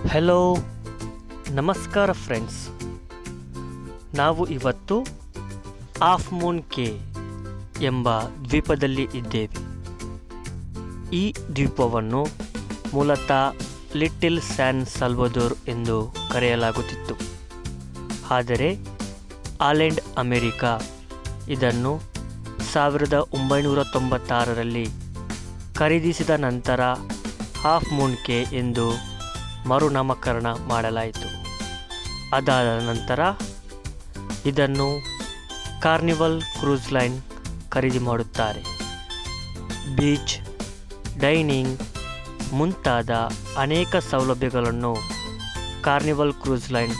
Hello, ನಮಸ್ಕಾರ friends. ನಾವು ಇವತ್ತು ಹಾಫ್ ಮೂನ್ ಕೇ ಎಂಬ ದ್ವೀಪದಲ್ಲಿ ಇದ್ದೇವೆ. ಈ ದ್ವೀಪವನ್ನು ಮೂಲತಃ ಲಿಟಿಲ್ ಸ್ಯಾನ್ ಸಾಲ್ವದೋರ್ ಎಂದು ಕರೆಯಲಾಗುತ್ತಿತ್ತು. ಆದರೆ ಆಲೆಂಡ್ ಅಮೆರಿಕಾ ಇದನ್ನು 1996ರಲ್ಲಿ ಖರೀದಿಸಿದ ನಂತರ ಹಾಫ್ ಮೂನ್ ಕೇ ಎಂದು ಮರುನಾಮಕರಣ ಮಾಡಲಾಯಿತು. ಅದಾದ ನಂತರ ಇದನ್ನು ಕಾರ್ನಿವಲ್ ಕ್ರೂಸ್ ಲೈನ್ ಖರೀದಿ ಮಾಡುತ್ತಾರೆ. ಬೀಚ್, ಡೈನಿಂಗ್ ಮುಂತಾದ ಅನೇಕ ಸೌಲಭ್ಯಗಳನ್ನು ಕಾರ್ನಿವಲ್ ಕ್ರೂಸ್ ಲೈನ್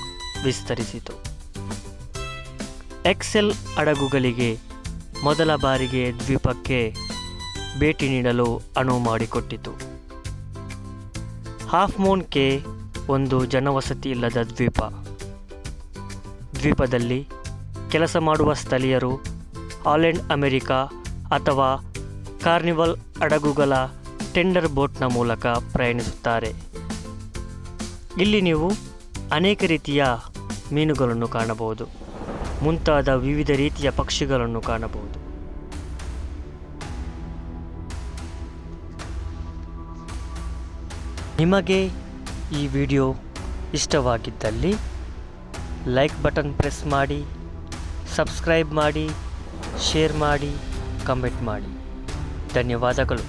ವಿಸ್ತರಿಸಿತು. ಎಕ್ಸೆಲ್ ಹಡಗುಗಳಿಗೆ ಮೊದಲ ಬಾರಿಗೆ ದ್ವೀಪಕ್ಕೆ ಭೇಟಿ ನೀಡಲು ಅನುವು ಮಾಡಿಕೊಟ್ಟಿತು. ಹಾಫ್ ಮೂನ್ ಕೇ ಒಂದು ಜನವಸತಿ ಇಲ್ಲದ ದ್ವೀಪ. ದ್ವೀಪದಲ್ಲಿ ಕೆಲಸ ಮಾಡುವ ಸ್ಥಳೀಯರು ಆಲೆಂಡ್ ಅಮೆರಿಕಾ ಅಥವಾ ಕಾರ್ನಿವಲ್ ಹಡಗುಗಳ ಟೆಂಡರ್ ಬೋಟ್ನ ಮೂಲಕ ಪ್ರಯಾಣಿಸುತ್ತಾರೆ. ಇಲ್ಲಿ ನೀವು ಅನೇಕ ರೀತಿಯ ಮೀನುಗಳನ್ನು ಕಾಣಬಹುದು, ಮುಂತಾದ ವಿವಿಧ ರೀತಿಯ ಪಕ್ಷಿಗಳನ್ನು ಕಾಣಬಹುದು. ನಿಮಗೆ ಈ ವಿಡಿಯೋ ಇಷ್ಟವಾಗಿದ್ದಲ್ಲಿ ಲೈಕ್ ಬಟನ್ ಪ್ರೆಸ್ ಮಾಡಿ, ಸಬ್ಸ್ಕ್ರೈಬ್ ಮಾಡಿ, ಶೇರ್ ಮಾಡಿ, ಕಮೆಂಟ್ ಮಾಡಿ. ಧನ್ಯವಾದಗಳು.